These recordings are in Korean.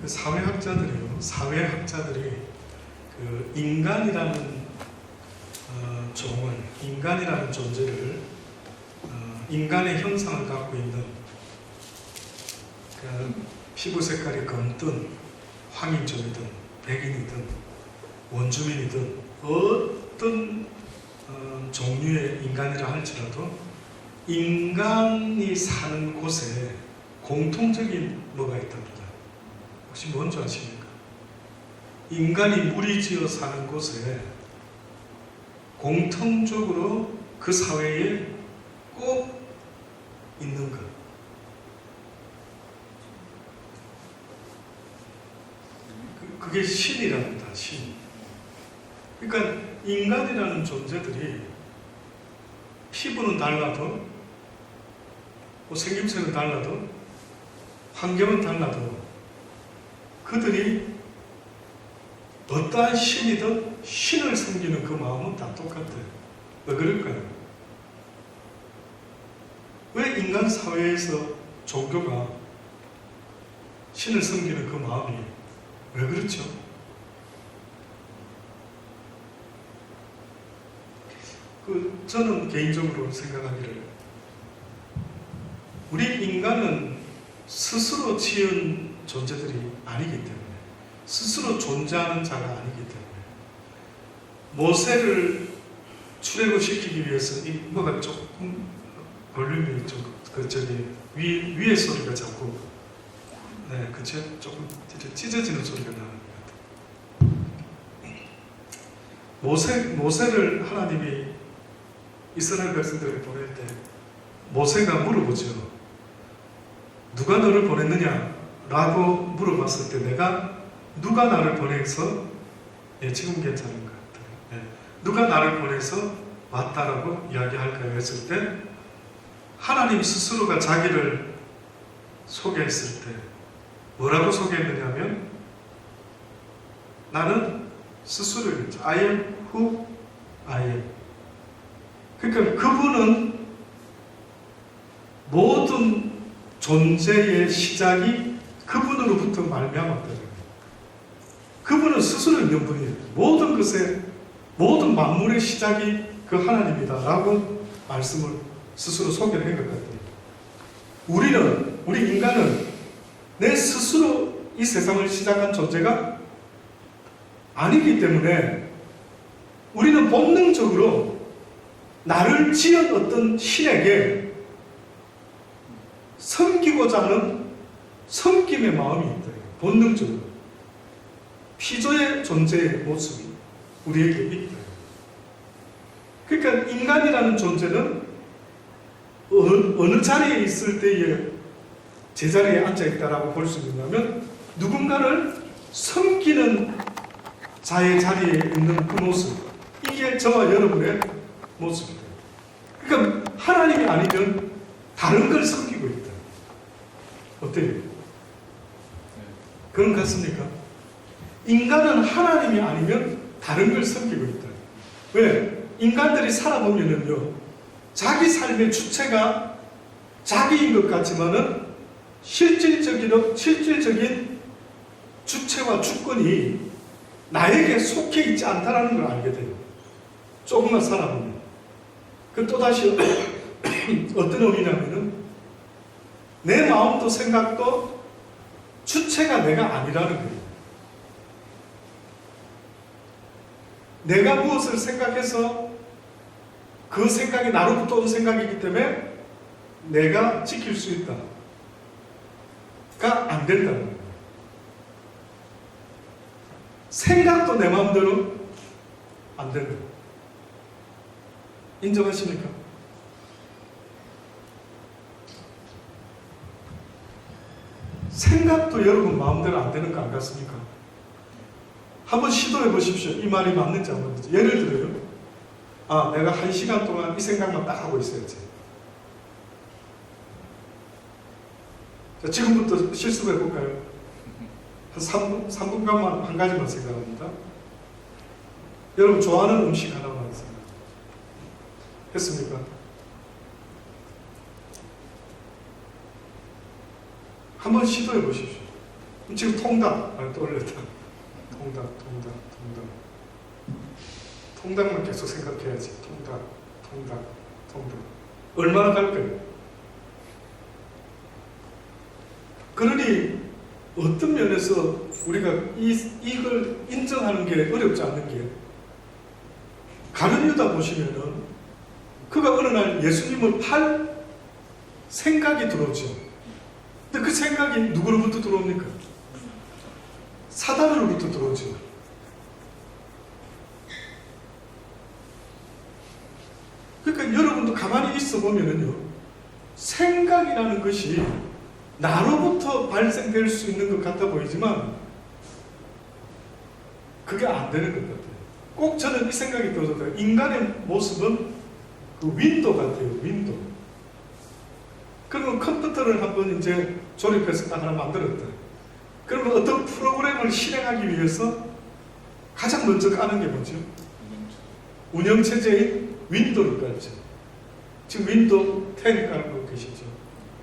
사회학자들이 그 인간이라는 종을, 인간이라는 존재를, 인간의 형상을 갖고 있는 그 피부 색깔이 검든 황인종이든 백인이든 원주민이든 어떤 종류의 인간이라 할지라도 인간이 사는 곳에 공통적인 뭐가 있답니다. 혹시 뭔지 아십니까? 인간이 무리지어 사는 곳에 공통적으로 그 사회에 꼭 있는 것. 그게 신이랍니다. 신. 그러니까 인간이라는 존재들이 피부는 달라도 생김새는 달라도 환경은 달라도 그들이 어떠한 신이든 신을 섬기는 그 마음은 다 똑같아요. 왜 그럴까요? 왜 인간 사회에서 종교가 신을 섬기는 그 마음이 왜 그렇죠? 저는 개인적으로 생각하기를 우리 인간은 스스로 지은 존재들이 아니기 때문에 스스로 존재하는 자가 아니기 때문에 모세를 출애굽시키기 위해서 이 뭐가 조금 볼륨이 좀 위에 소리가 자꾸 조금 찢어지는 소리가 나는 것 같아요. 모세를 하나님이 이스라엘 백성들을 보낼 때 모세가 물어보죠. 누가 너를 보냈느냐? 라고 물어봤을 때 누가 나를 보내서 지금 괜찮은 것 같아요. 누가 나를 보내서 왔다라고 이야기할까요? 했을 때 하나님 스스로가 자기를 소개했을 때 뭐라고 소개했느냐면 나는 스스로를 했죠. I am who I am. 그러니까 그분은 모든 존재의 시작이 그분으로부터 말미암았다. 그분은 스스로 있는 분이에요. 모든 것의 모든 만물의 시작이 그 하나님이다라고 말씀을 스스로 소개를 한 것 같아요. 우리 인간은 내 스스로 이 세상을 시작한 존재가 아니기 때문에 우리는 본능적으로 나를 지은 어떤 신에게 섬기고자 하는 섬김의 마음이 있다. 본능적으로. 피조의 존재의 모습이 우리에게 있다. 그러니까 인간이라는 존재는 어느 자리에 있을 때에 제자리에 앉아있다라고 볼 수 있냐면 누군가를 섬기는 자의 자리에 있는 그 모습, 이게 저와 여러분의 모습이다. 그러니까 하나님이 아니면 다른 걸 섬기고 있다. 어때요? 그런 것 같습니까? 인간은 하나님이 아니면 다른 걸 섬기고 있다. 왜? 인간들이 살아보면은요, 자기 삶의 주체가 자기인 것 같지만은 실질적인 주체와 주권이 나에게 속해 있지 않다는 걸 알게 돼요. 조금만 살아보면. 그 또다시 어떤 의미냐면은 내 마음도 생각도 주체가 내가 아니라는 거예요. 내가 무엇을 생각해서 그 생각이 나로부터 온 생각이기 때문에 내가 지킬 수 있다가 안 된다는 거예요. 생각도 내 마음대로 안 된다. 인정하십니까? 생각도 여러분 마음대로 안 되는 거 안 같습니까? 한번 시도해 보십시오. 이 말이 맞는지 안 맞는지. 예를 들어요. 내가 1시간 동안 이 생각만 딱 하고 있어야지. 자, 지금부터 실습해 볼까요? 한 3분간만 한 가지만 생각합니다. 여러분 좋아하는 음식 하나만 생각. 했습니까? 한번 시도해 보십시오. 지금 통닭 떠올렸다. 통닭. 통닭만 계속 생각해야지. 통닭. 얼마나 갈까요? 그러니 어떤 면에서 우리가 이걸 인정하는 게 어렵지 않는 게, 가룟 유다 보시면은 그가 어느 날 예수님을 팔 생각이 들어오죠. 근데 그 생각이 누구로부터 들어옵니까? 사단으로부터 들어오죠. 그러니까 여러분도 가만히 있어 보면은요, 생각이라는 것이 나로부터 발생될 수 있는 것 같아 보이지만 그게 안 되는 것 같아요. 꼭 저는 이 생각이 들어서, 인간의 모습은 그 윈도우 같아요. 윈도우. 그러면 컴퓨터를 한번 이제 조립해서 딱 하나 만들었다. 그러면 어떤 프로그램을 실행하기 위해서 가장 먼저 까는 게 뭐죠? 운영체제인 윈도우를 깔죠. 지금 윈도우 10 깔고 계시죠.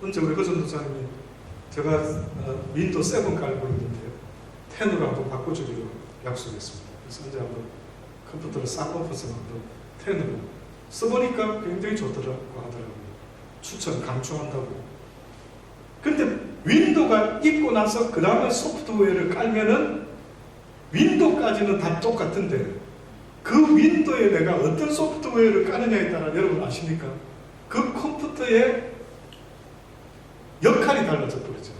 언제 우리 허전도사님이 제가 윈도우 7 깔고 있는데요, 10으로 한번 바꿔주기로 약속했습니다. 그래서 언제 한번 컴퓨터를 싹 엎어서 한번 10으로 써보니까 굉장히 좋더라고 하더라고요. 추천, 강추한다고. 근데 윈도우가 있고 나서 그 다음에 소프트웨어를 깔면은 윈도우까지는 다 똑같은데, 그 윈도우에 내가 어떤 소프트웨어를 까느냐에 따라 여러분 아십니까? 그 컴퓨터의 역할이 달라져 버리죠.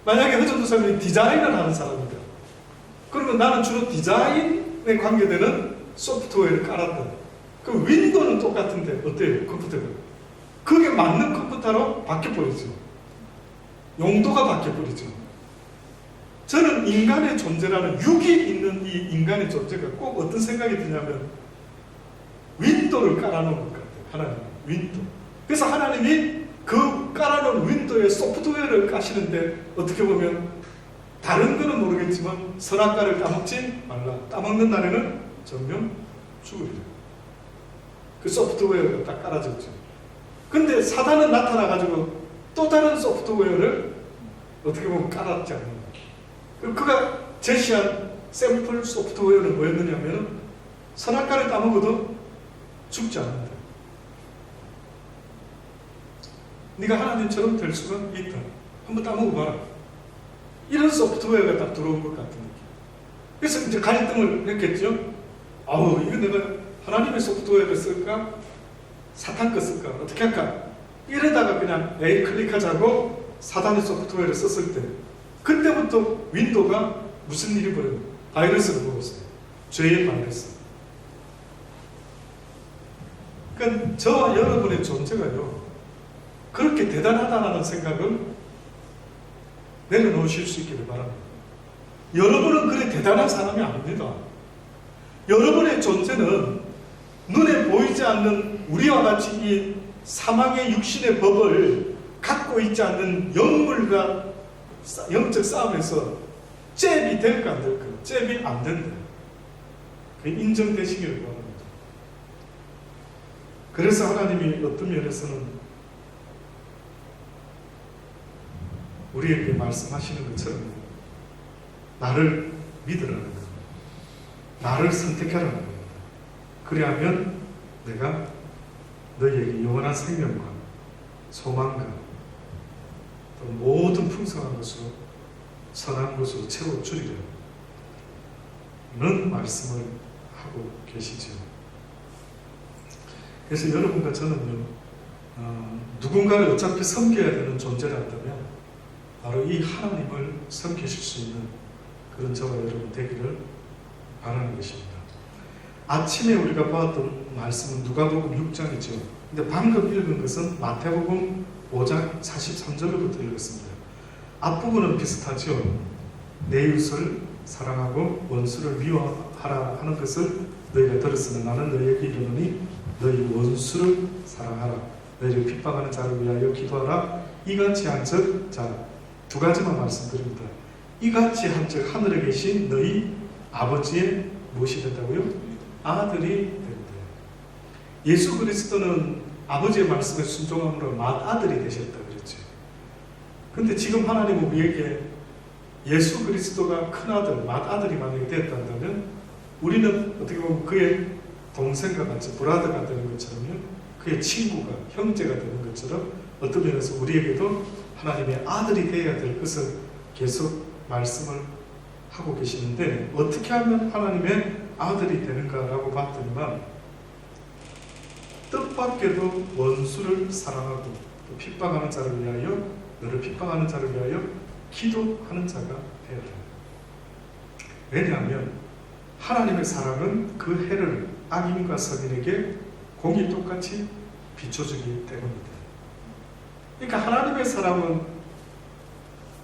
만약에 허전도사님이 디자인을 하는 사람이다. 그러면 나는 주로 디자인에 관계되는 소프트웨어를 깔았다. 그 윈도우는 똑같은데 어때요? 컴퓨터가. 그게 맞는 컴퓨터로 바뀌어버리죠. 용도가 바뀌어버리죠. 저는 인간의 존재라는, 육이 있는 이 인간의 존재가 꼭 어떤 생각이 드냐면 윈도우를 깔아놓은 것 같아요. 하나님 윈도우. 그래서 하나님이 그 깔아놓은 윈도우에 소프트웨어를 까시는데, 어떻게 보면 다른 거는 모르겠지만 선악과를 따먹지 말라. 따먹는 날에는 전면 죽으리라. 그 소프트웨어가 딱 깔아졌죠. 근데 사단은 나타나가지고 또 다른 소프트웨어를 어떻게 보면 깔았지 않는 거예요. 그가 제시한 샘플 소프트웨어는 뭐였느냐면, 선악과를 따먹어도 죽지 않는다. 네가 하나님처럼 될 수가 있다. 한번 따먹어봐라. 이런 소프트웨어가 딱 들어온 것 같은 느낌. 그래서 이제 갈등을 했겠죠. 아우, 이거 내가 하나님의 소프트웨어를 쓸까? 사탄 거 쓸까? 어떻게 할까? 이러다가 그냥 A 클릭하자고 사단의 소프트웨어를 썼을 때, 그때부터 윈도우가 무슨 일이 벌어요? 바이러스를 먹었어요. 죄의 바이러스. 그러니까 저와 여러분의 존재가요, 그렇게 대단하다는 생각을 내려놓으실 수 있기를 바랍니다. 여러분은 그래 대단한 사람이 아닙니다. 여러분의 존재는 눈에 보이지 않는 우리와 같이 이 사망의 육신의 법을 갖고 있지 않는 영물과 영적 싸움에서 잽이 될까 안 될까? 잽이 안 된다. 그게 인정되시기를 바랍니다. 그래서 하나님이 어떤 면에서는 우리에게 말씀하시는 것처럼 나를 믿으라는 겁니다. 나를 선택하라는 겁니다. 그리하면 내가 너희에게 영원한 생명과 소망과 또 모든 풍성한 것으로 선한 것으로 채워주리라는 말씀을 하고 계시죠. 그래서 여러분과 저는요, 누군가를 어차피 섬겨야 되는 존재라면 바로 이 하나님을 섬기실 수 있는 그런 저와 여러분 되기를 바라는 것입니다. 아침에 우리가 봤던 말씀은 누가복음 6장이죠. 근데 방금 읽은 것은 마태복음 5장 43절부터 읽었습니다. 앞부분은 비슷하죠. 내 이웃을 사랑하고 원수를 미워하라 하는 것을 너희가 들었으나 나는 너희에게 이르노니 너희 원수를 사랑하라. 너희를 핍박하는 자를 위하여 기도하라. 이같이 한즉, 자, 두 가지만 말씀드립니다. 이같이 한즉 하늘에 계신 너희 아버지의 무엇이 된다고요? 아들이 된다. 예수 그리스도는 아버지의 말씀에 순종함으로 맏아들이 되셨다 그랬죠. 근데 지금 하나님은 우리에게 예수 그리스도가 큰아들, 맏아들이 만약에 되었다면 우리는 어떻게 보면 그의 동생과 같이 브라더가 되는 것처럼요, 그의 친구가, 형제가 되는 것처럼 어떤 면에서 우리에게도 하나님의 아들이 되어야 될 것을 계속 말씀을 하고 계시는데, 어떻게 하면 하나님의 아들이 되는가라고 봤더니만, 뜻밖에도 원수를 사랑하고 또 핍박하는 자를 위하여, 너를 핍박하는 자를 위하여 기도하는 자가 되어야 해요. 왜냐하면 하나님의 사랑은 그 해를 악인과 선인에게 공이 똑같이 비춰주기 때문입니다. 그러니까 하나님의 사랑은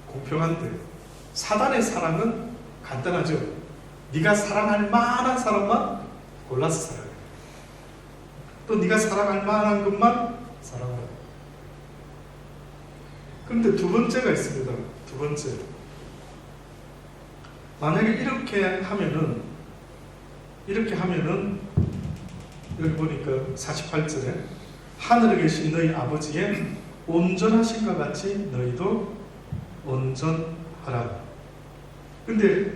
공평한데 사단의 사랑은 간단하죠. 네가 사랑할 만한 사람만 골라서 사랑해. 또 네가 사랑할 만한 것만 사랑하라. 그런데 두 번째가 있습니다. 두 번째. 만약에 이렇게 하면은 여기 보니까 48절에 하늘에 계신 너희 아버지의 온전하신과 같이 너희도 온전하라. 근데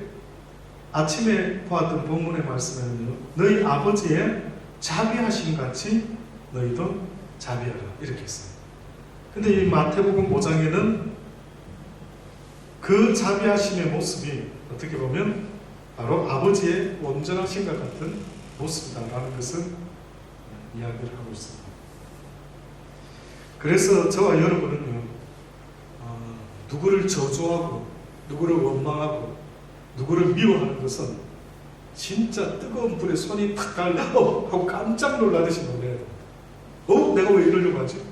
아침에 보았던 본문의 말씀에는요, 너희 아버지의 자비하심 같이 너희도 자비하라 이렇게 했어요. 근데 이 마태복음 5장에는 그 자비하심의 모습이 어떻게 보면 바로 아버지의 온전하심과 같은 모습이다라는 것을 이야기를 하고 있습니다. 그래서 저와 여러분은요, 누구를 저주하고 누구를 원망하고 누구를 미워하는 것은 진짜 뜨거운 불에 손이 탁 달라 하고 깜짝 놀라듯이 놀라야 됩니다. 내가 왜 이러려고 하지?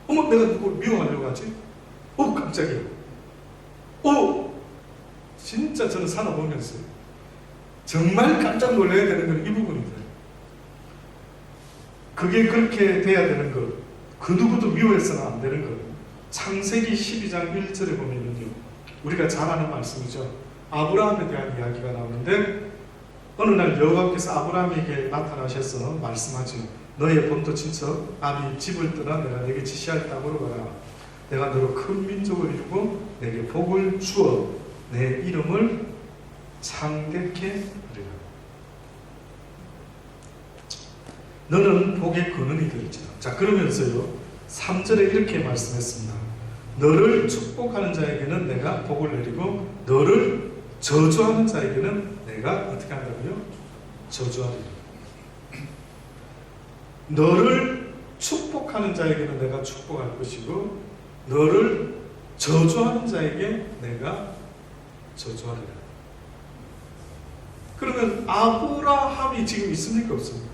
내가 누구를 미워하려고 하지? 깜짝이야. 진짜 저는 살아보면서 정말 깜짝 놀라야 되는 건 이 부분입니다. 그게 그렇게 돼야 되는 것, 그 누구도 미워해서는 안 되는 것. 창세기 12장 1절에 보면은요, 우리가 잘 아는 말씀이죠. 아브라함에 대한 이야기가 나오는데, 어느 날 여호와께서 아브라함에게 나타나셔서 말씀하죠. 너의 본토 친척 아비 집을 떠나 내가 내게 지시할 땅으로 가라. 내가 너로 큰 민족을 이루고 내게 복을 주어 내 이름을 창대케 하리라. 너는 복의 근원이 되리지라. 자, 그러면서요 3절에 이렇게 말씀했습니다. 너를 축복하는 자에게는 내가 복을 내리고 너를 저주하는 자에게는 내가 어떻게 한다고요? 저주하리라. 너를 축복하는 자에게는 내가 축복할 것이고 너를 저주하는 자에게 내가 저주하리라. 그러면 아브라함이 지금 있습니까? 없습니까?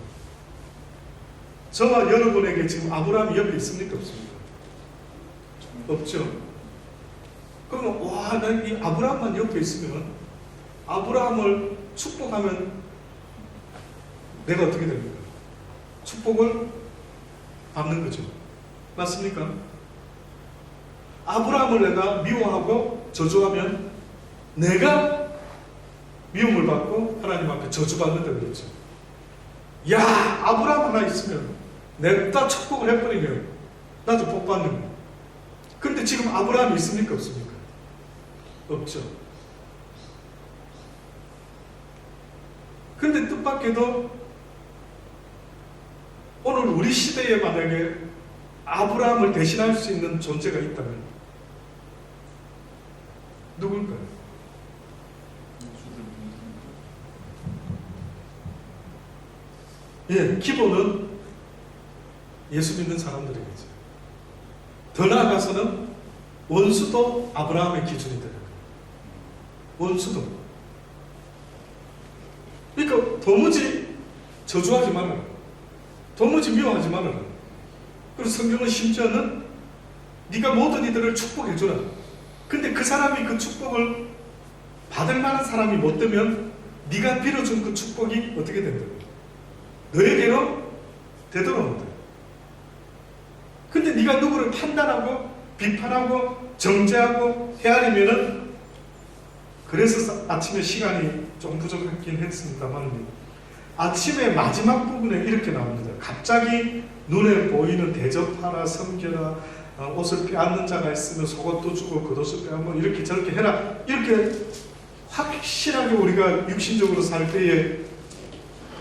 저와 여러분에게 지금 아브라함이 옆에 있습니까? 없습니까? 없죠. 그러면 난 이 아브라함만 옆에 있으면 아브라함을 축복하면 내가 어떻게 됩니까? 축복을 받는 거죠. 맞습니까? 아브라함을 내가 미워하고 저주하면 내가 미움을 받고 하나님 앞에 저주받는다 그랬죠. 아브라함 하나 있으면 내가 축복을 해버리면 나도 복 받는 거예요. 그런데 지금 아브라함이 있습니까? 없습니까? 없죠. 그런데 뜻밖에도 오늘 우리 시대에 만약에 아브라함을 대신할 수 있는 존재가 있다면 누굴까요? 기본은 예수 믿는 사람들이겠죠. 더 나아가서는 원수도 아브라함의 기준이 되는 거예요. 원수도. 그러니까 도무지 저주하지 말아라. 도무지 미워하지 말아라. 그리고 성경은 심지어는 네가 모든 이들을 축복해주라. 근데 그 사람이 그 축복을 받을 만한 사람이 못 되면 네가 빌어준 그 축복이 어떻게 된다고? 너에게로 되돌아온다. 근데 네가 누구를 판단하고 비판하고 정죄하고 헤아리면은, 그래서 아침에 시간이 좀 부족했긴 했습니다만 아침에 마지막 부분에 이렇게 나옵니다. 갑자기 눈에 보이는 대접하라, 섬겨라, 옷을 빼앗는 자가 있으면 속옷도 주고 겉옷을 빼앗고 이렇게 저렇게 해라. 이렇게 확실하게 우리가 육신적으로 살 때에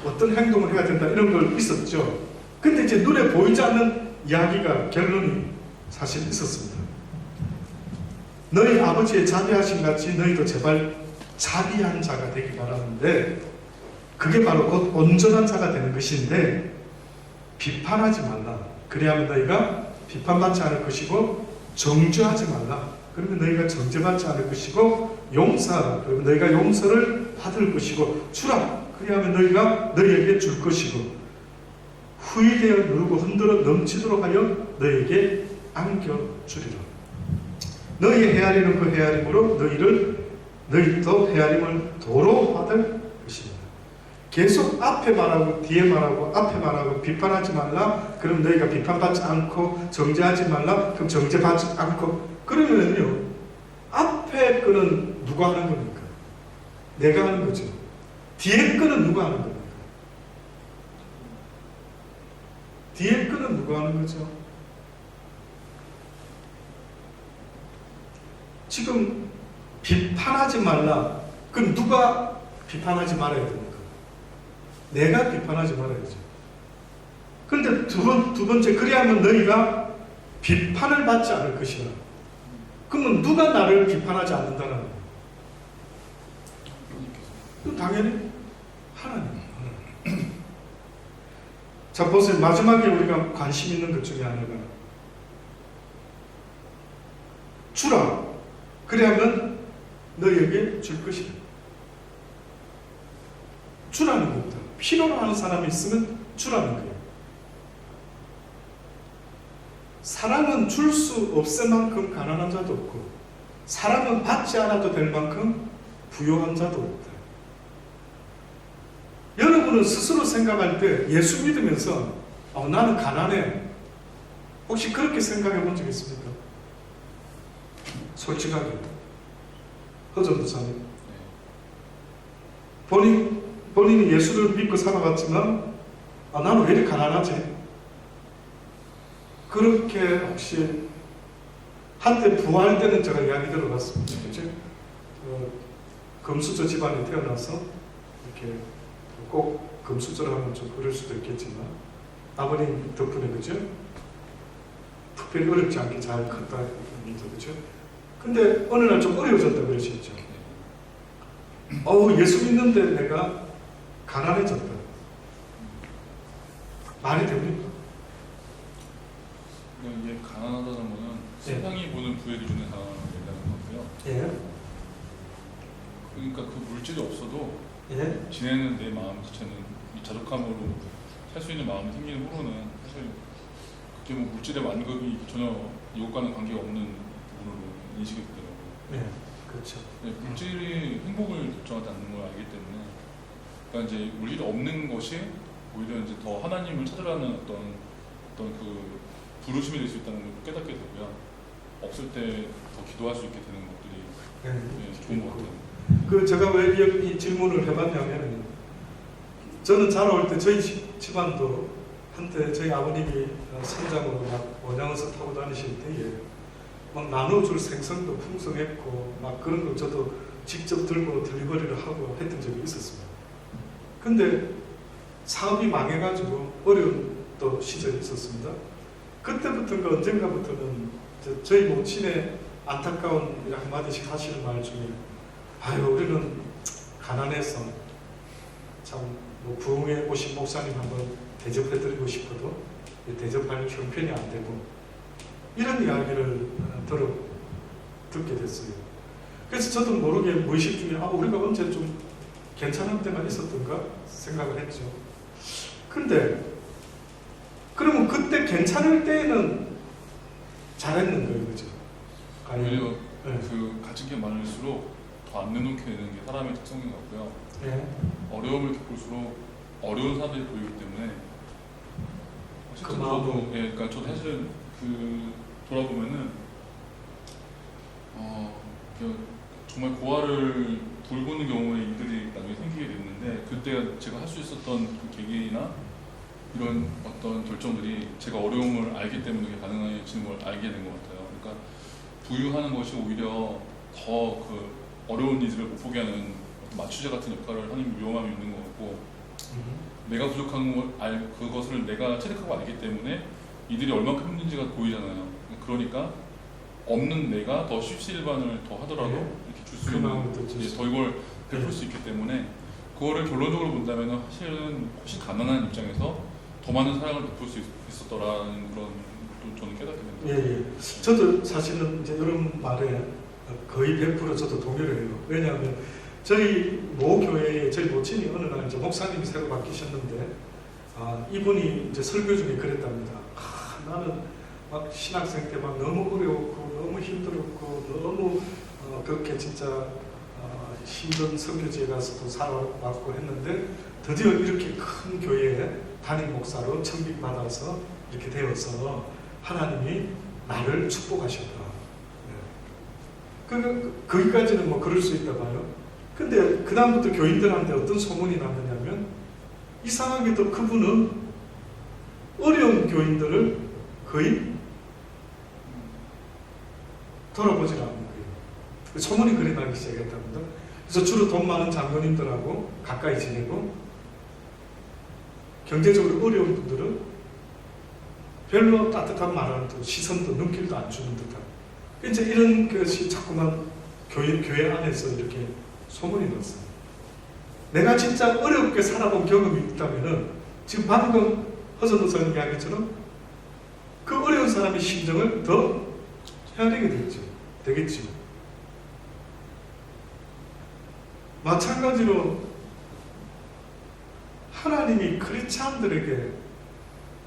어떤 행동을 해야 된다 이런 걸 있었죠. 근데 이제 눈에 보이지 않는 이야기가 결론이 사실 있었습니다. 너희 아버지의 자비하심 같이 너희도 제발 자비한 자가 되기 바라는데 그게 바로 곧 온전한 자가 되는 것인데 비판하지 말라. 그래야만 너희가 비판받지 않을 것이고 정죄하지 말라. 그러면 너희가 정죄받지 않을 것이고 용서하라. 그러면 너희가 용서를 받을 것이고 주라. 그래야만 너희가 너희에게 줄 것이고 후이되어 누르고 흔들어 넘치도록 하여 너희에게 안겨주리라. 너희 헤아리는 그 헤아림으로 너희도 헤아림을 도로 받을 것입니다. 계속 앞에 말하고 뒤에 말하고 앞에 말하고 비판하지 말라. 그럼 너희가 비판받지 않고 정죄하지 말라. 그럼 정죄받지 않고 그러면요 앞에 거는 누가 하는 겁니까? 내가 하는 거죠. 뒤에 거는 누가 하는 겁니까? 뒤에 거는 누가 하는 거죠? 지금 비판하지 말라. 그럼 누가 비판하지 말아야 됩니까? 내가 비판하지 말아야죠. 그런데 두 번째 그리하면 너희가 비판을 받지 않을 것이라. 그러면 누가 나를 비판하지 않는다는 거예요? 그럼 당연히 하나님. 자 보세요. 마지막에 우리가 관심 있는 것 중에 하나가 주라. 그래야면 너희에게 줄 것이다. 주라는 겁니다. 필요로 하는 사람이 있으면 주라는 거예요. 사랑은 줄 수 없을 만큼 가난한 자도 없고 사랑은 받지 않아도 될 만큼 부요한 자도 없다. 여러분은 스스로 생각할 때 예수 믿으면서 나는 가난해. 혹시 그렇게 생각해 본 적 있습니까? 솔직하게 허전도사님 본인이 예수를 믿고 살아갔지만 나는 왜 이렇게 가난하지? 그렇게 혹시 한때 부활되는 제가 이야기 들어봤습니다. 그렇죠? 금수저 집안에 태어나서 이렇게 꼭 금수저를 하면 좀 그럴 수도 있겠지만 아버님 덕분에 그죠? 특별히 어렵지 않게 잘 컸다 그죠? 근데 어느 날 좀 어려워졌다 그러셨죠. 예수 믿는데 내가 가난해졌다. 말이 됩니까? 이게 가난하다는 거는 세상이 보는 부의 기준에 가난한 얘기하는 거고요. 예. 그러니까 그 물질이 없어도 예. 지내는 내 마음 자체는 이 자족함으로 살 수 있는 마음이 생기는 후로는 사실 그게 뭐 물질의 완급이 전혀 이것과는 관계가 없는 부분으로 인식이 되더라고요. 네, 그렇죠. 네, 물질이 행복을 결정하지 않는 걸 알기 때문에, 그러니까 이제 물질이 없는 것이 오히려 이제 더 하나님을 찾으라는 어떤 그 부르심이 될 수 있다는 걸 깨닫게 되고요. 없을 때 더 기도할 수 있게 되는 것들이 네, 좋은 것 같아요. 제가 왜 이 질문을 해봤냐면 저는 자라올 때 저희 집안도 한때 저희 아버님이 선장으로 막 원양어선 타고 다니실 때에 막 나눠줄 생선도 풍성했고 막 그런 걸 저도 직접 들고 딜리버리를 하고 했던 적이 있었습니다. 근데 사업이 망해가지고 어려운 또 시절이 있었습니다. 그때부터인가 언젠가부터는 저희 모친의 안타까운 한마디씩 하시는 말 중에 우리는 가난해서 참 뭐 부흥에 오신 목사님 한번 대접해드리고 싶어도 대접할 형편이 안 되고 이런 이야기를 듣게 됐어요. 그래서 저도 모르게 무의식 중에 우리가 언제 좀 괜찮은 때가 있었던가 생각을 했죠. 근데 그러면 그때 괜찮을 때에는 잘했는 거예요, 그죠? 오히려 네. 그 가진 게 많을수록 더 안 내놓게 되는 게 사람의 특성인 것 같고요. 네. 어려움을 겪을수록 어려운 사람들이 보이기 때문에 그 마음으로. 그러니까 저도 사실은 돌아보면은 정말 고아를 돌보는 경우에 일들이 나중에 생기게 됐는데 그때 제가 할 수 있었던 그 계기나 이런 어떤 결정들이 제가 어려움을 알기 때문에 그게 가능해지는 걸 알게 된 것 같아요. 그러니까 부유하는 것이 오히려 더 그 어려운 이들을 못 보게 하는 마취제 같은 역할을 하는 위험함이 있는 것 같고, 내가 부족한 걸 그것을 내가 체득하고 알기 때문에 이들이 얼마큼 힘든지가 보이잖아요. 그러니까 없는 내가 더 십시일반을 더 하더라도 네. 이렇게 줄 수 있는, 더 이걸 베풀 수 있기 때문에 그거를 결론적으로 본다면 사실은 훨씬 가난한 입장에서 더 많은 사랑을 베풀 수 있었더라는 그런 것도 저는 깨닫게 됩니다. 예. 저도 사실은 이제 이런 말에 거의 100% 저도 동의를 해요. 왜냐하면 저희 모교회에 저희 모친이 어느 날 이제 목사님이 새로 바뀌셨는데, 이분이 이제 설교 중에 그랬답니다. 나는 막 신학생 때 막 너무 어려웠고 너무 힘들었고 너무 그렇게 진짜 힘든 선교지에 가서도 살아왔고 했는데 드디어 이렇게 큰 교회에 담임 목사로 청빙받아서 이렇게 되어서 하나님이 나를 축복하셨다. 거기까지는 뭐 그럴 수 있다 봐요. 근데 그 다음부터 교인들한테 어떤 소문이 났느냐면, 이상하게도 그분은 어려운 교인들을 거의 돌아보질 않는 거예요. 소문이 그리 나기 시작했답니다. 그래서 주로 돈 많은 장로님들하고 가까이 지내고, 경제적으로 어려운 분들은 별로 따뜻한 말하는 시선도 눈길도 안 주는 듯한, 이제 이런 것이 자꾸만 교회 안에서 이렇게 소문이 났어요. 내가 진짜 어렵게 살아본 경험이 있다면은 지금 방금 허선 목사님 이야기처럼 그 어려운 사람의 심정을 더 헤아리게 되겠죠. 마찬가지로 하나님이 크리스찬들에게,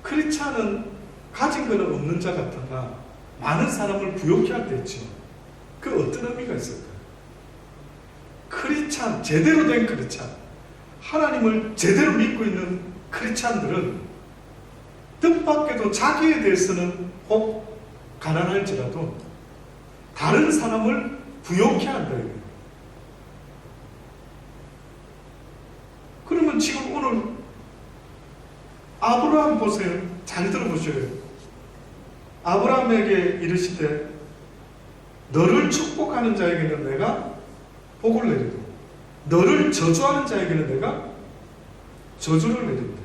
크리스찬은 가진 것은 없는 자 같으나 많은 사람을 부욕케 할 때 있죠. 그 어떤 의미가 있을까요? 크리스찬, 제대로 된 크리스찬, 하나님을 제대로 믿고 있는 크리스찬들은 뜻밖에도 자기에 대해서는 혹 가난할지라도 다른 사람을 부욕케 한다. 그러면 지금 오늘 아브라함 보세요. 잘 들어보셔요. 아브라함에게 이르시되 너를 축복하는 자에게는 내가 복을 내리고 너를 저주하는 자에게는 내가 저주를 내린다.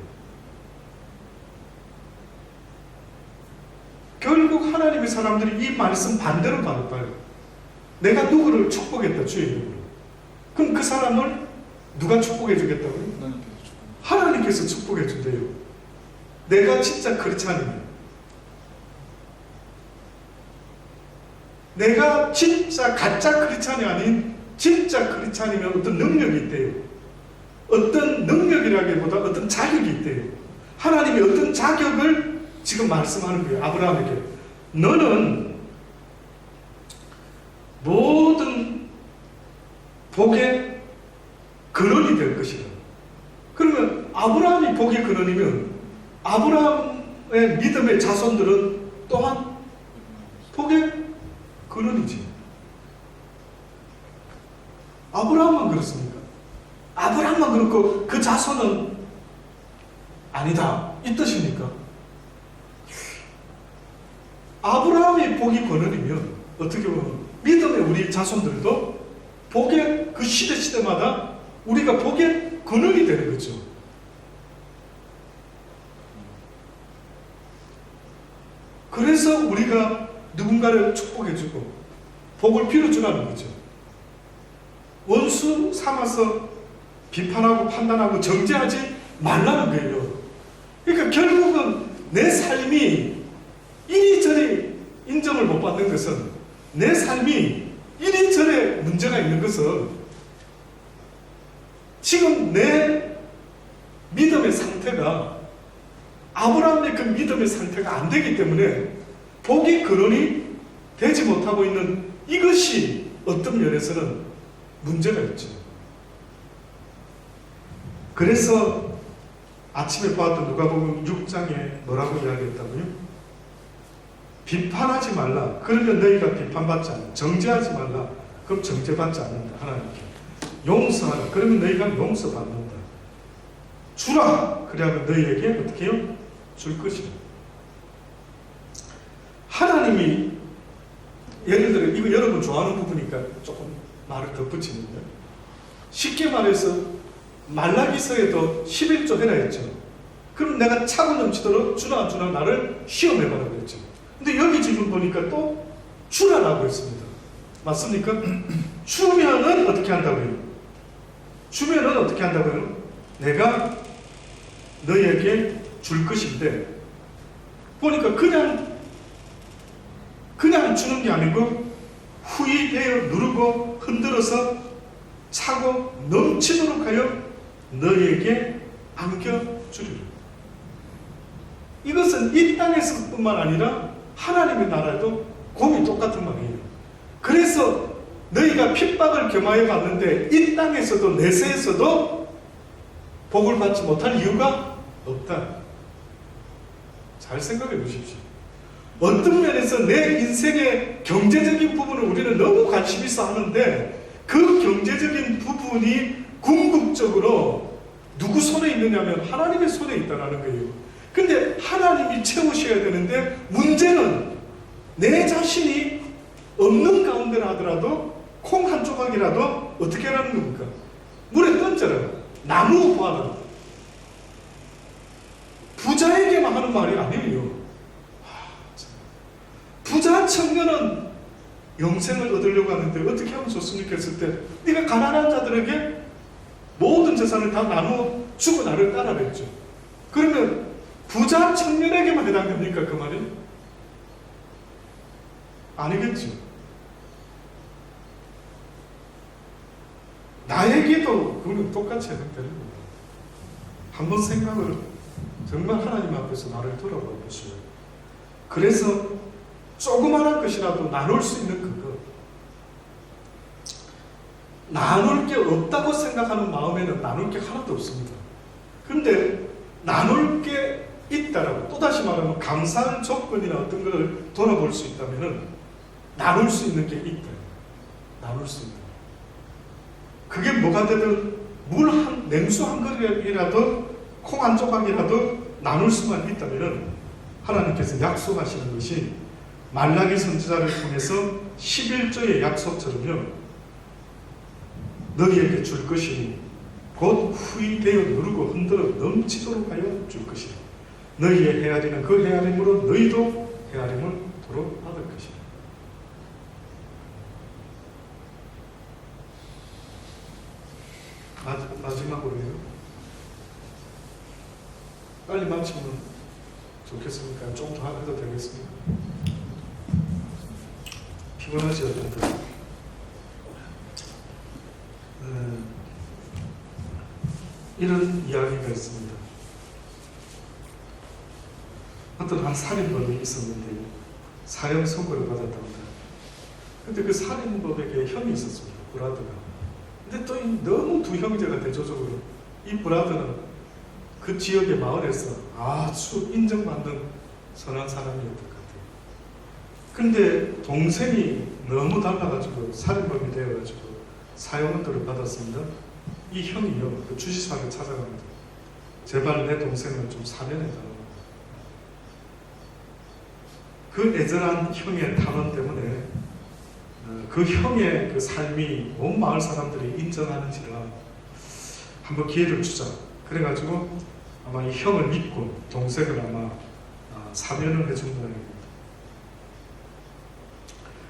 결국 하나님의 사람들이 이 말씀 반대로 받았다요. 내가 누구를 축복했다, 주의 이름으로. 그럼 그 사람을 누가 축복해 주겠다고요? 하나님께서 축복해 준대요. 내가 진짜 크리스찬이면, 내가 진짜 가짜 크리스찬이 아닌 진짜 크리스찬이면 어떤 능력이 있대요. 어떤 능력이라기보다 어떤 자격이 있대요. 하나님이 어떤 자격을 지금 말씀하는 거예요. 아브라함에게 너는 모든 복의 근원이 될 것이다. 그러면 아브라함이 복의 근원이면 아브라함의 믿음의 자손들은 또한 복의 근원이지. 아브라함만 그렇습니까? 아브라함만 그렇고 그 자손은 아니다, 이 뜻입니까? 아브라함이 복이 근원이면 어떻게 보면 믿음의 우리 자손들도 복의 그 시대마다 우리가 복의 근원이 되는 거죠. 그래서 우리가 누군가를 축복해주고 복을 빌어주라는 거죠. 원수 삼아서 비판하고 판단하고 정죄하지 말라는 거예요. 그러니까 결국은 내 삶이 이리저리 인정을 못 받는 것은, 내 삶이 이리저리 문제가 있는 것은 지금 내 믿음의 상태가 아브라함의 그 믿음의 상태가 안 되기 때문에 복의 근원이 되지 못하고 있는 이것이 어떤 면에서는 문제가 있죠. 그래서 아침에 보았던 누가복음 6장에 뭐라고 이야기했다고요? 비판하지 말라. 그러면 너희가 비판받지 않는다. 정죄하지 말라. 그럼 정죄받지 않는다. 하나님께. 용서하라. 그러면 너희가 용서받는다. 주라. 그래야면 너희에게 어떻게 해요? 줄 것이라. 하나님이 예를 들어 이거 여러분 좋아하는 부분이니까 조금 말을 덧붙이는데 쉽게 말해서 말라기서에도 11조 해라 했죠. 그럼 내가 차고 넘치도록 주나 안 주나 나를 시험해봐라 그랬죠. 근데 여기 지금 보니까 또 주라라고 했습니다. 맞습니까? 주면은 어떻게 한다고요? 주면은 어떻게 한다고요? 내가 너희에게 줄 것인데 보니까 그냥 주는 게 아니고 후이되어 누르고 흔들어서 차고 넘치도록 하여 너희에게 안겨주리라. 이것은 이 땅에서뿐만 아니라 하나님의 나라에도 공이 똑같은 말이에요. 그래서 너희가 핍박을 겸하여 받는데 이 땅에서도 내세에서도 복을 받지 못할 이유가 없다. 잘 생각해 보십시오. 어떤 면에서 내 인생의 경제적인 부분을 우리는 너무 관심 있어 하는데 그 경제적인 부분이 궁극적으로 누구 손에 있느냐면 하나님의 손에 있다는 거예요. 근데 하나님이 채우셔야 되는데 문제는 내 자신이 없는 가운데라 하더라도 콩 한 조각이라도 어떻게 하라는 겁니까? 물에 던져라. 나무 봐라. 부자에게만 하는 말이 아니에요. 부자 청년은 영생을 얻으려고 하는데 어떻게 하면 좋습니까? 했을 때 네가 가난한 자들에게 모든 재산을 다 나누어 주고 나를 따라랬죠. 그러면 부자 청년에게만 해당됩니까? 그 말이? 아니겠죠. 나에게도 그거는 똑같이 해당되는 겁니다. 한번 생각을 정말 하나님 앞에서 나를 돌아봐 보시오. 그래서 조그마한 것이라도 나눌 수 있는 그것, 나눌 게 없다고 생각하는 마음에는 나눌 게 하나도 없습니다. 근데 나눌 게 있다라고, 또다시 말하면 감사한 조건이나 어떤 걸 돌아볼 수 있다면 나눌 수 있는 게 있다. 나눌 수 있는. 그게 뭐가 되든 냉수 한 그릇이라도 콩 한 조각이라도 나눌 수만 있다면 하나님께서 약속하시는 것이 말라기 선지자를 통해서 11조의 약속처럼요, 너희에게 줄 것이니 곧 후이되어 누르고 흔들어 넘치도록 하여 줄 것이라. 너희의 헤아리는 그 헤아림으로 너희도 헤아림을 도로 받을 것이라. 마지막으로요. 빨리 마치면 좋겠습니까? 좀 더 해도 되겠습니까? 피곤하지 않는다. 이런 이야기가 있습니다. 어떤 한 살인범이 있었는데 사형 선고를 받았답니다. 근데 그 살인범에게 형이 있었습니다. 브라더가. 근데 또 너무 두 형제가 대조적으로 이 브라더는 그 지역의 마을에서 아주 인정받는 선한 사람이었던 것 같아요. 근데 동생이 너무 달라가지고 살인범이 되어가지고 사형언도를 받았습니다. 이 형이요, 그 주지사를 찾아갑니다. 제발 내 동생을 좀 사면해달라고. 그 애절한 형의 탄원 때문에 그 형의 그 삶이 온 마을 사람들이 인정하는지라 한번 기회를 주자. 그래가지고 아마 이 형을 믿고 동생을 아마 사면을 해준 모양입니다.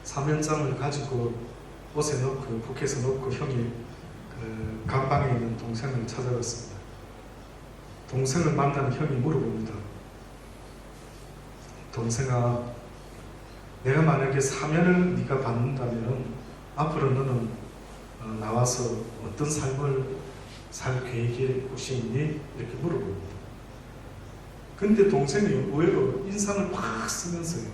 사면장을 가지고 옷에 넣고 포켓에 넣고 형이 그 감방에 있는 동생을 찾아갔습니다. 동생을 만난 형이 물어봅니다. 동생아, 내가 만약에 사면을 네가 받는다면 앞으로 너는 나와서 어떤 삶을 살 계획이 혹시 있니? 이렇게 물어봅니다. 근데 동생이 의외로 인상을 팍 쓰면서요,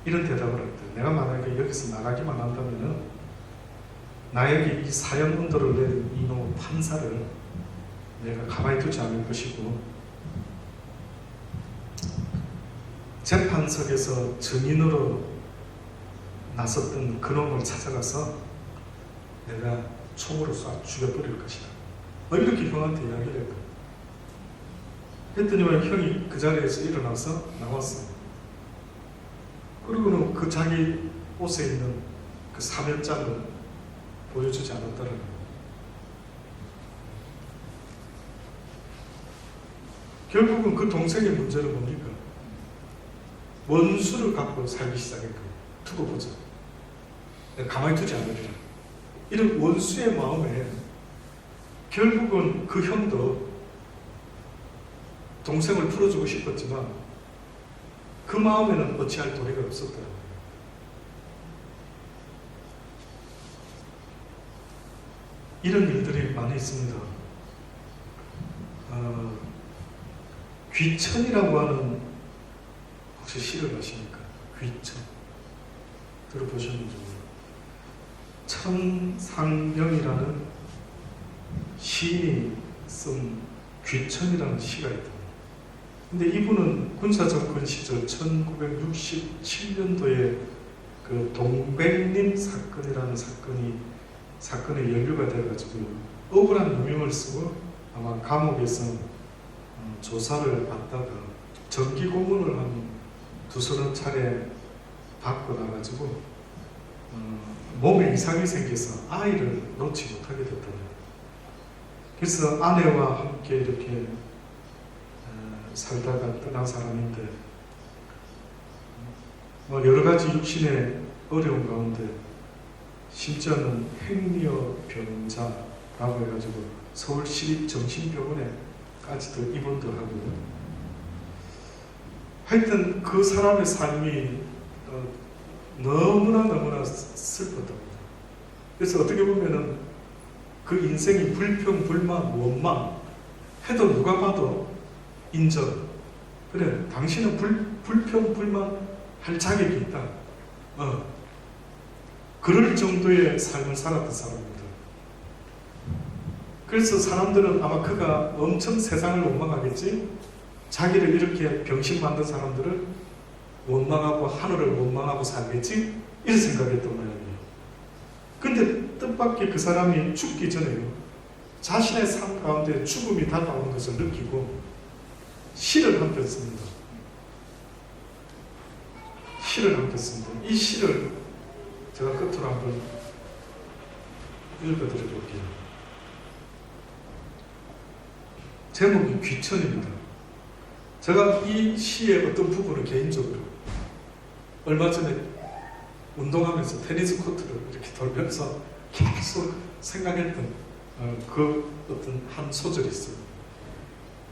이런 대답을 합니다. 내가 만약에 여기서 나가기만 한다면 나에게 이 사형 언도를 내린 이놈 판사를 내가 가만히 두지 않을 것이고, 재판석에서 증인으로 나섰던 그놈을 찾아가서 내가 총으로 쏴 죽여버릴 것이다. 이렇게 형한테 이야기를 했거든요. 했더니만 형이 그 자리에서 일어나서 나왔어. 그리고는 그 자기 옷에 있는 그 사면장을 보여주지 않았다는 거예요. 결국은 그 동생의 문제는 뭡니까? 원수를 갖고 살기 시작했고, 두고 보자. 가만히 두지 않으리라. 이런 원수의 마음에 결국은 그 형도 동생을 풀어주고 싶었지만 그 마음에는 어찌할 도리가 없었다. 이런 일들이 많이 있습니다. 귀천이라고 하는, 혹시 시를 아십니까? 귀천 들어보셨는지 모르겠어요. 천상명이라는 시인이 쓴 귀천이라는 시가 있다. 근데 이분은 군사정권 시절 1967년도에 그 동백림 사건이라는 사건에 연루가 돼가지고 억울한 누명을 쓰고 아마 감옥에서 조사를 받다가 정기 고문을 한 두서너 차례 받고 나가지고 몸에 이상이 생겨서 아이를 놓지 못하게 됐다. 그래서 아내와 함께 이렇게 살다가 떠난 사람인데 여러 가지 육신의 어려운 가운데 심지어는 행리어 병자라고 해가지고 서울시립정신병원에까지도 입원도 하고, 하여튼 그 사람의 삶이 너무나 슬펐답니다. 그래서 어떻게 보면은 그 인생이 불평, 불만, 원망 해도 누가 봐도 인정. 그래, 당신은 불평, 불만 할 자격이 있다. 그럴 정도의 삶을 살았던 사람입니다. 그래서 사람들은 아마 그가 엄청 세상을 원망하겠지, 자기를 이렇게 병신 만든 사람들을 원망하고 하늘을 원망하고 살겠지, 이런 생각했던 모양이에요. 근데 뜻밖의 그 사람이 죽기 전에요, 자신의 삶 가운데 죽음이 다가오는 것을 느끼고 시를 한 편 씁니다. 시를 한 편 씁니다. 이 시를 제가 끝으로 한번 읽어드려 볼게요. 제목이 귀천입니다. 제가 이 시의 어떤 부분을 개인적으로 얼마 전에 운동하면서 테니스 코트를 이렇게 돌면서 계속 생각했던 그 어떤 한 소절이 있어요.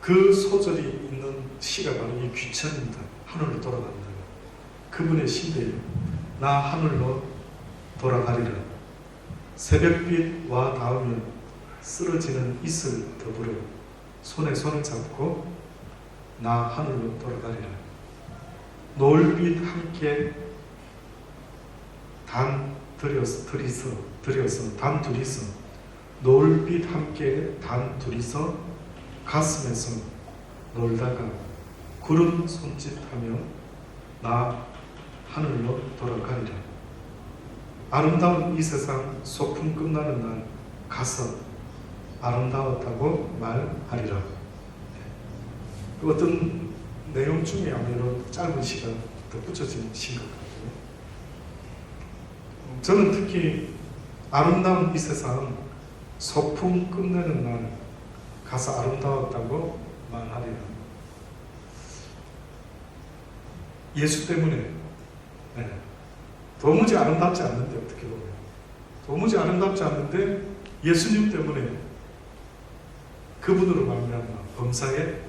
그 소절이 있는 시가 바로 이 귀천입니다. 하늘로 돌아간다. 그분의 시대예요. 나 하늘로 돌아가리라. 새벽빛 와 닿으면 쓰러지는 이슬 더불어 손에 손을 잡고 나 하늘로 돌아가리라. 노을빛 함께 단 둘이서 노을빛 함께 단 둘이서 가슴에서 놀다가 구름 손짓하며 나 하늘로 돌아가리라. 아름다운 이 세상 소풍 끝나는 날 가서 아름다웠다고 말하리라. 어떤 내용 중에 아무래도 짧은 시가 덧붙여진 시인 것 같아요. 저는 특히 아름다운 이 세상 소풍 끝내는 날 가서 아름다웠다고 말하리라. 예수 때문에 도무지 아름답지 않는데, 어떻게 보면 도무지 아름답지 않는데 예수님 때문에 그분으로 말미암아 범사에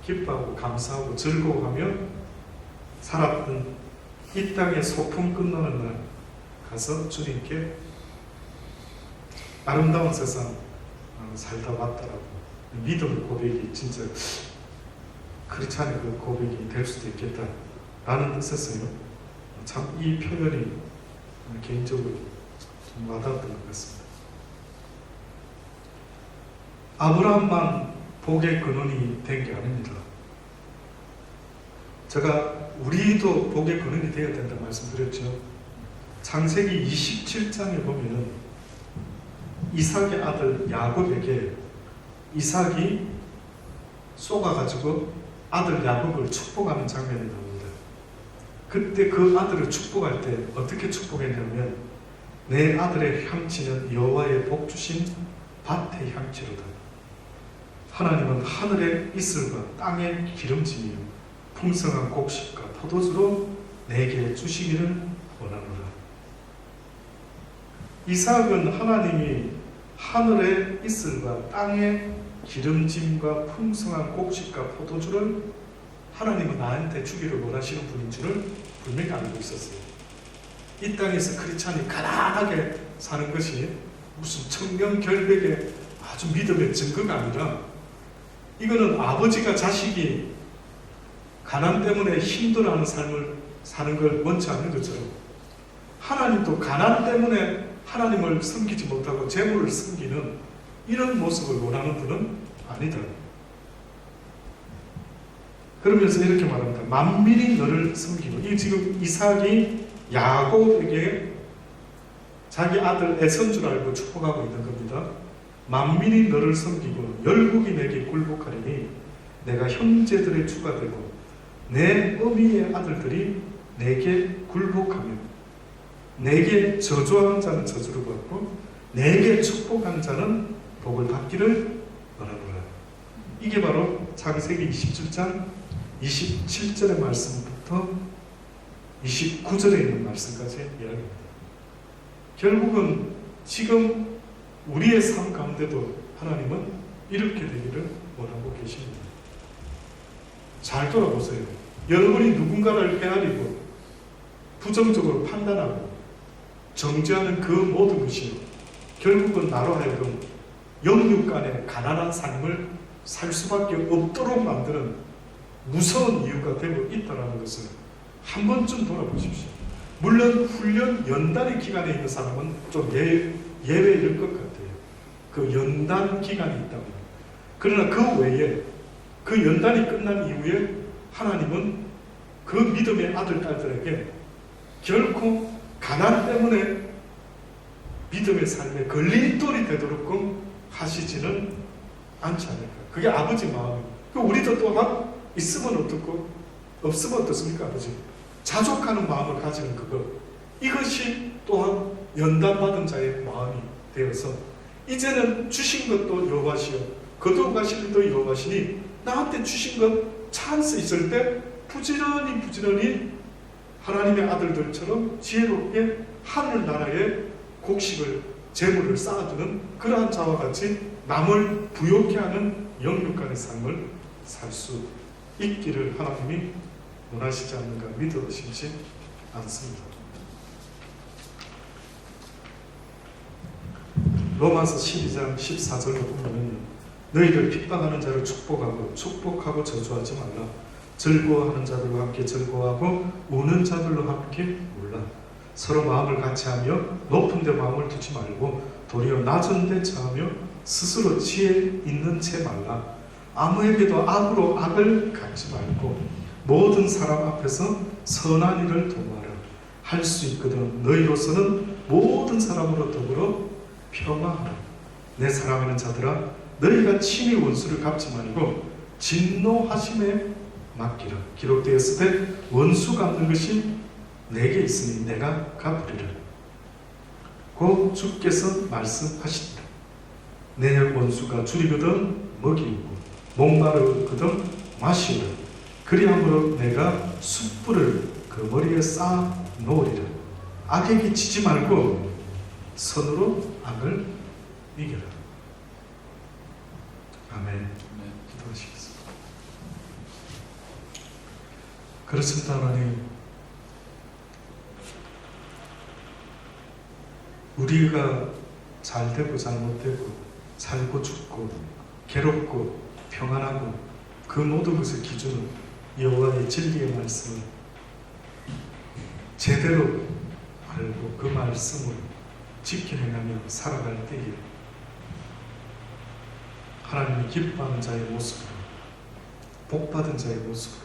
기뻐하고 감사하고 즐거워하며 살았던 이 땅의 소풍 끝나는 날 가서 주님께 아름다운 세상 살다 왔다라고 믿음 고백이 진짜 크리스찬의 그 고백이 될 수도 있겠다라는 뜻에서요. 참 이 표현이 개인적으로 좀 와닿았던 것 같습니다. 아브라함만 복의 근원이 된 게 아닙니다. 제가 우리도 복의 근원이 되어야 된다 말씀드렸죠. 창세기 27장에 보면은 이삭의 아들 야곱에게 이삭이 쏘가가지고 아들 야곱을 축복하는 장면이 나옵니다. 그때 그 아들을 축복할 때 어떻게 축복했냐면 내 아들의 향치는 여호와의 복 주신 밭의 향치로다. 하나님은 하늘의 이슬과 땅의 기름짐이요 풍성한 곡식과 포도주로 내게 주시기를 원하노라. 이삭은 하나님이 하늘의 이슬과 땅의 기름짐과 풍성한 곡식과 포도주를 하나님은 나한테 주기를 원하시는 분인 줄을 분명히 알고 있었어요. 이 땅에서 크리스찬이 가난하게 사는 것이 무슨 청명결백의 아주 믿음의 증거가 아니라 이거는 아버지가 자식이 가난 때문에 힘들어하는 삶을 사는 걸 원치 않는 것처럼 하나님도 가난 때문에 하나님을 섬기지 못하고 재물을 섬기는 이런 모습을 원하는 분은 아니다. 그러면서 이렇게 말합니다. 만민이 너를 섬기고, 이 지금 이삭이 야곱에게 자기 아들 에서인 줄 알고 축복하고 있는 겁니다. 만민이 너를 섬기고 열국이 내게 굴복하리니 내가 형제들의 주가 되고 내 어미의 아들들이 내게 굴복하며 내게 저주하는 자는 저주를 받고 내게 축복하는 자는 복을 받기를 원하노라. 이게 바로 창세기 27장 27절의 말씀부터 29절에 있는 말씀까지 이야기합니다. 결국은 지금 우리의 삶 가운데도 하나님은 이렇게 되기를 원하고 계십니다. 잘 돌아보세요. 여러분이 누군가를 헤아리고 부정적으로 판단하고 정죄하는 그 모든 것이 결국은 나로 하여금 영육 간의 가난한 삶을 살 수밖에 없도록 만드는 무서운 이유가 되고 있다는 것을 한 번쯤 돌아보십시오. 물론 훈련 연단의 기간에 있는 사람은 좀 예외일 것 같아요. 그 연단 기간이 있다면. 그러나 그 외에 그 연단이 끝난 이후에 하나님은 그 믿음의 아들, 딸들에게 결코 가난 때문에 믿음의 삶에 걸림돌이 되도록 하시지는 않지 않을까. 그게 아버지 마음이에요. 우리도 또한 있으면 어떻고 없으면 어떻습니까? 아버지? 자족하는 마음을 가지는 그것, 이것이 또한 연단받은 자의 마음이 되어서 이제는 주신 것도 여호와시요 거두어가실 것도 여호와시니 나한테 주신 것 찬스 있을 때 부지런히 하나님의 아들들처럼 지혜롭게 하늘나라의 곡식을 재물을 쌓아두는 그러한 자와 같이 남을 부욕해 하는 영육간의 삶을 살 수 있기를 하나님이 원하시지 않는가 믿어 의심치 않습니다. 로마서 12장 14절로 보면 너희들 핍박하는 자를 축복하고 저주하지 말라. 즐거워하는 자들과 함께 즐거워하고 우는 자들로 함께 울라. 서로 마음을 같이하며 높은 데 마음을 두지 말고 도리어 낮은 데 처하며 스스로 지혜 있는 채 말라. 아무에게도 악으로 악을 갚지 말고 모든 사람 앞에서 선한 일을 도모하라. 할 수 있거든 너희로서는 모든 사람으로 더불어 평화하라. 내 사랑하는 자들아 너희가 친히 원수를 갚지 말고 진노하심에 맡기라. 기록되었을 때 원수 갚는 것이 내게 있으니 내가 갚으리라. 곧 주께서 말씀하시니라. 내 원수가 줄이거든 먹이고 목마르거든 마시라. 그리함으로 내가 숯불을 그 머리에 쌓아 놓으리라. 악에게 지지 말고 선으로 악을 이겨라. 아멘. 기도하시겠습니다. 그렇습니다. 하나님, 우리가 잘 되고 잘못되고 살고 죽고 괴롭고 평안하고 그 모든 것의 기준은 여호와의 진리의 말씀을 제대로 알고 그 말씀을 지켜 행하며 살아갈 때에 하나님이 기뻐하는 자의 모습으로, 복받은 자의 모습으로,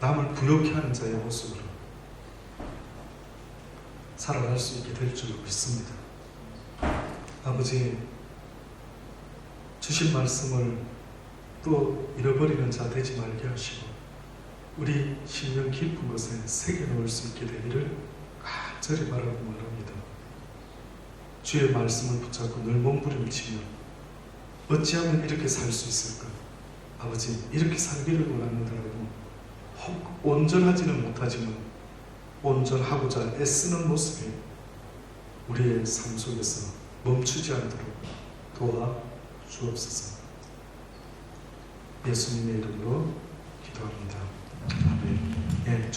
남을 부욕해 하는 자의 모습으로 살아갈 수 있게 될 줄 믿습니다. 아버지, 주신 말씀을 또 잃어버리는 자 되지 말게 하시고 우리 심령 깊은 곳에 새겨놓을 수 있게 되기를 간절히 바라고 말합니다. 주의 말씀을 붙잡고 늘 몸부림을 치며 어찌하면 이렇게 살 수 있을까? 아버지, 이렇게 살기를 원하는다라고 혹 온전하지는 못하지만 온전하고자 애쓰는 모습이 우리의 삶 속에서 멈추지 않도록 도와 주옵소서. 예수님의 이름으로 기도합니다. 아멘. 예.